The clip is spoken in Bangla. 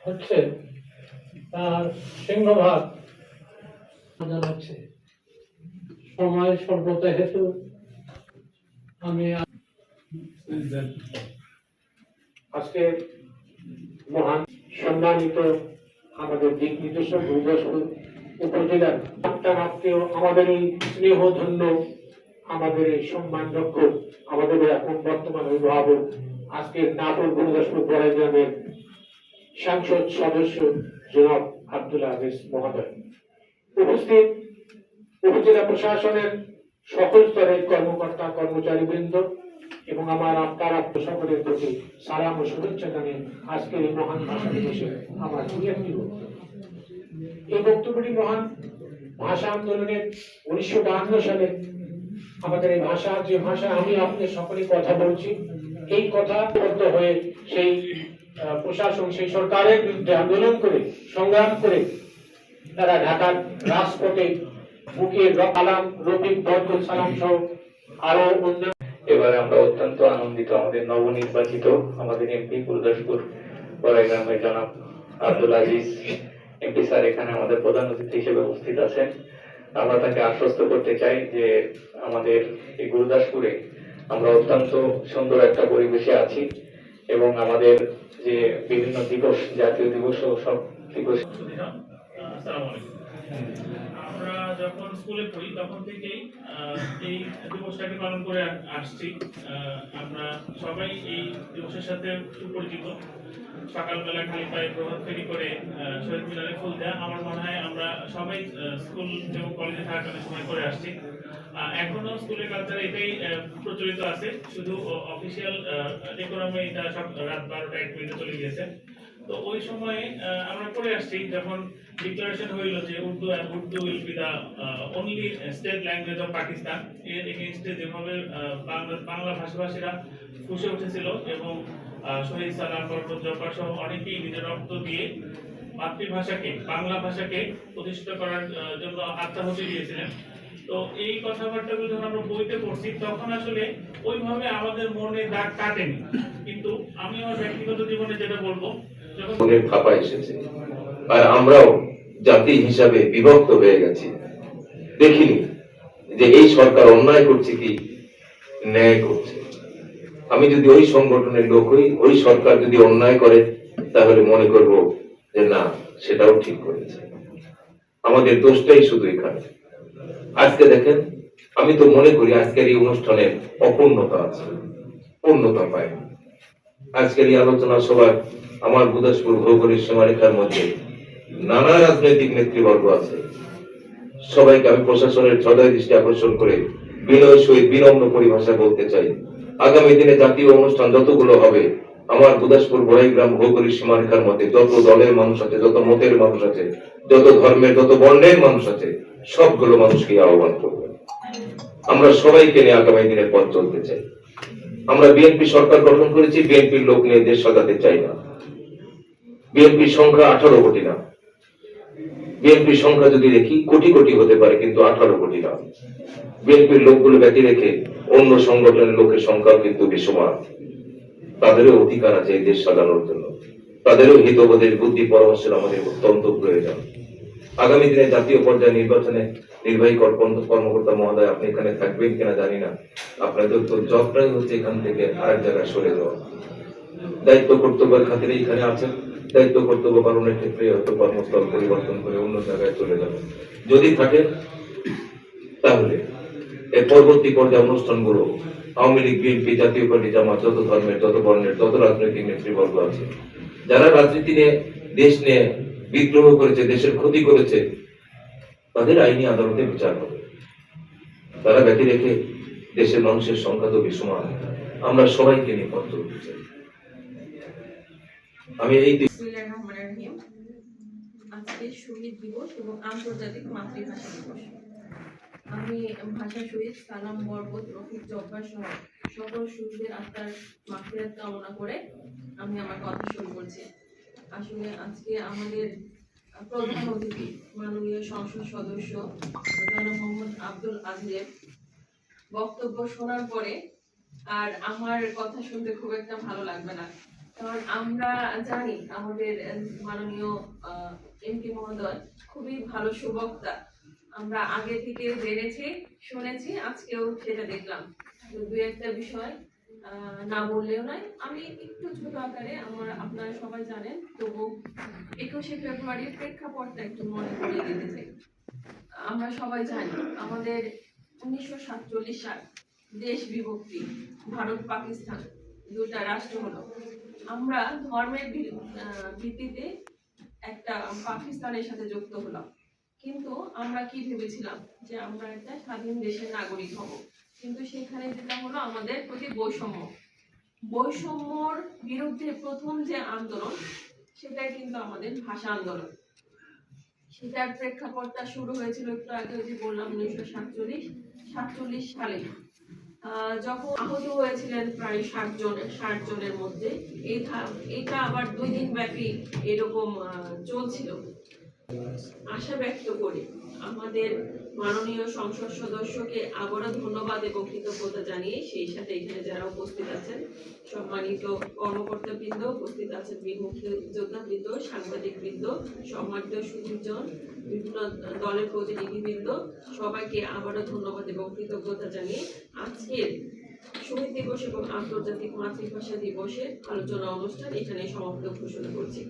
হচ্ছে তার সিংহভাগ জানাচ্ছে। সময় স্বল্পতা হেতু আমি আজকে মহান সম্মানিত আমাদের দিক নির্দেশক গুরুদাসপুর উপজেলার আত্মীয় আমাদের এই স্নেহধন্য আমাদের এই সম্মানযোগ্য আমাদের এখন বর্তমান অভিভাবক আজকের নাটোর গুরুদাসপুর বড়াই গ্রামের সংসদ সদস্য জনাব আব্দুল আজিজ মহোদয়, উপস্থিত উপজেলা প্রশাসনের সকল স্তরের কর্মকর্তা কর্মচারী বৃন্দ এবং আমার আপনার সকলের প্রতি সালাম ও শুভেচ্ছা জানিয়ে আজকের এই মহান ভাষা দিবসে আমার এই বক্তব্যটি মহান ভাষা আন্দোলনের 1952 সালে আমাদের এই ভাষা যে ভাষা আমি আপনি সকলে কথা বলছি এই কথা বদ্ধ হয়ে সেই প্রশাসন সেই সরকারের বিরুদ্ধে আন্দোলন করে সংগ্রাম করে তারা ঢাকার রাজপথে বুকে কালাম রফিক বরকত সালাম সহ আরো অন্যান্য। এবারে আমরা অত্যন্ত আনন্দিত আমাদের নবনির্বাচিত আমাদের এমপি গুরুদাসপুর বড়াই গ্রামের জনাব আব্দুল আজিজ এমপি স্যার এখানে আমাদের প্রধান অতিথি হিসেবে উপস্থিত আছেন। আমরা তাকে আশ্বস্ত করতে চাই যে আমাদের এই গুরুদাসপুরে আমরা অত্যন্ত সুন্দর একটা পরিবেশে আছি এবং আমাদের যে বিভিন্ন দিবস জাতীয় দিবস ও সব দিবস। আমরা যখন স্কুলে পড়ি তখন থেকেই এই দিবসটাকে পালন করে আসছি। আমরা সবাই এই দিবসের সাথে সুপরিচিত। সকালবেলা খালি পায়ে প্রভাত ফেরি করে শহীদ মিনারে ফুল দেয়া আমার মনে হয় আমরা সবাই স্কুল এবং কলেজে থাকাকালীন সময় করে আসছি। এখনো স্কুলের কালচারে এটাই প্রচলিত আছে, শুধু অফিসিয়াল ডেকোরামে এটা সব রাত 12টা 1 মিনিটে চলে গিয়েছে। তো ওই সময়ে আমরা করে আসছি যখন ডিক্লারেশন হইল যে Urdu will be the only state language of Pakistan, এর এগেইনস্টে যেভাবে বাংলা ভাষাভাষীরা ফুঁসে উঠেছিল এবং শহীদ সালাম বরকত জব্বার সহ অনেকেই নিজের রক্ত দিয়ে মাতৃভাষাকে বাংলা ভাষাকে প্রতিষ্ঠিত করার জন্য আত্মাহুতি দিয়েছিলেন। তো এই কথাবার্তাগুলো যখন আমরা বইতে পড়ছি তখন আসলে ওইভাবে আমাদের মনে দাগ কাটেনি, কিন্তু আমি আমার ব্যক্তিগত জীবনে যেটা বলবো যখন ফাঁপা এসেছে আর আমরাও জাতি হিসাবে বিভক্ত হয়ে গেছি, দেখিনি যে এই সরকার অন্যায় করছে কি ন্যায় করছে। আমি যদি ওই সংগঠনের লোক হই, ওই সরকার যদি অন্যায় করে তাহলে মনে করব যে না সেটাও ঠিক করেছে, আমাদের দোষটাই শুধু এখানে। আজকে দেখেন আমি তো মনে করি আজকের এই অনুষ্ঠানের অপূর্ণতা আছে, পূর্ণতা পায়। আজকের এই আলোচনা সভার আমার গুরুদাসপুর ভৌগোলিক সীমারেখার মধ্যে নানা রাজনৈতিক নেতৃবর্গ আছে, সবাইকে আমি প্রশাসনের সদয় দৃষ্টি আকর্ষণ করে বিনয় সহিত বিনম্র পরিভাষা বলতে চাই, আগামী দিনে জাতীয় অনুষ্ঠান যতগুলো হবে আমার গুরুদাসপুর বড়াই গ্রাম ভৌগোলিক সীমারেখার মধ্যে যত দলের মানুষ আছে, যত মতের মানুষ আছে, যত ধর্মের যত বর্ণের মানুষ আছে, সবগুলো মানুষকে আহ্বান করবে। আমরা সবাইকে নিয়ে আগামী দিনের পথ চলতে চাই। আমরা বিএনপি সরকার গঠন করেছি, বিএনপির লোক নিয়ে দেশ সাজাতে চাই না। বিএনপির সংখ্যা 18 কোটি না, বিএনপির সংখ্যা যদি দেখি কোটি কোটি হতে পারে, কিন্তু 18 কোটি না। বিএনপির লোকগুলো ব্যতি রেখে অন্য সংগঠনের লোকের সংখ্যা কিন্তু বেসমান। তাদেরও অধিকার আছে এই দেশ সাজানোর জন্য, তাদেরও হিতবোধের বুদ্ধি পরামর্শের আমাদের অত্যন্ত প্রয়োজন। আগামী দিনে জাতীয় পর্যায়ে নির্বাচনে নির্বাহী কর্মকর্তা মহোদয় আপনি এখানে থাকবেন কিনা জানি না, আপনাদের তো জবটাই হচ্ছে এখান থেকে আরেক জায়গায় সরে যাওয়া। দায়িত্ব কর্তব্যের খাতিরে এখানে আছেন, দায়িত্ব কর্তব্য পালনের ক্ষেত্রে হয়তো কর্মস্থল পরিবর্তন করে অন্য জায়গায় চলে যাবেন। যদি থাকে তাহলে এই পরবর্তী পর্যায়ে অনুষ্ঠানগুলো আওয়ামী লীগ বিএনপি জাতীয় পার্টি জামাত যত ধর্মের যত বর্ণের যত রাজনৈতিক নেতৃবর্গ আছে, যারা রাজনীতি নিয়ে দেশ নিয়ে বিদ্রোহ করেছে, দেশের ক্ষতি করেছে, তাদের আইনি আদালতে বিচার হবে। তারা ব্যতি রেখে দেশের মানুষের সংখ্যা তো বেসমান, আমরা সবাইকে নিয়ে পথ চলতে চাই। আমি এই আজকে শহীদ দিবস এবং আন্তর্জাতিক মাতৃভাষা দিবস। আমরা আমি ভাষা শহীদ সালাম বরকত রফিক জব্বার সহ সকল শহীদের আত্মার মাগফিরাত কামনা করে আমি আমার কথা শুরু করছি। আসলে আজকে আমাদের প্রধান অতিথি মাননীয় সংসদ সদস্য জনাব মোহাম্মদ আব্দুল আজিজের বক্তব্য শোনার পরে আর আমার কথা শুনতে খুব একটা ভালো লাগবে না, কারণ আমরা জানি আমাদের মাননীয় এমপি মহোদয় খুবই ভালো সুবক্তা। আমরা আগে থেকে জেনেছি, শুনেছি, আজকেও সেটা দেখলাম। দু একটা বিষয় না বললেও নয়, আমি একটু ছোট আকারে আপনারা সবাই জানেন, তবু 21শে ফেব্রুয়ারির প্রেক্ষাপটটা একটু মনে করিয়ে দিতে চাই। আমরা সবাই জানি আমাদের 1947 সাল দেশ বিভক্তি, ভারত পাকিস্তান দুটা রাষ্ট্র হলো। আমরা ধর্মের ভিত্তিতে একটা পাকিস্তানের সাথে যুক্ত হলাম, কিন্তু আমরা কি ভেবেছিলাম যে আমরা একটা স্বাধীন দেশের নাগরিক হব, কিন্তু সেখানে যেটা হলো আমাদের প্রতি বৈষম্যর বিরুদ্ধে প্রথম যে আন্দোলন সেটাই কিন্তু আমাদের ভাষা আন্দোলন। সেটার প্রেক্ষাপটটা শুরু হয়েছিল একটু আগে যে বললাম 1947 সালে, যখন আহত হয়েছিলেন প্রায় 60 জনের মধ্যে। এটা আবার 2 দিন ব্যাপী এরকম চলছিল। আশা ব্যক্ত করি আমাদের মাননীয় সংসদ সদস্যকে আবারও ধন্যবাদ এবং কৃতজ্ঞতা জানিয়ে, সেই সাথে এখানে যারা উপস্থিত আছেন সম্মানিত কর্মকর্তাবৃন্দ, উপস্থিত আছেন বীর মুক্তিযোদ্ধাবৃন্দ, সাংবাদিকবৃন্দ, সম্মানিত সুধীজন, বিভিন্ন দলের প্রতিনিধিবৃন্দ, সবাইকে আবারও ধন্যবাদ এবং কৃতজ্ঞতা জানিয়ে আজকের শহীদ দিবস এবং আন্তর্জাতিক মাতৃভাষা দিবসের আলোচনা অনুষ্ঠান এখানে সমাপ্ত ঘোষণা করছি।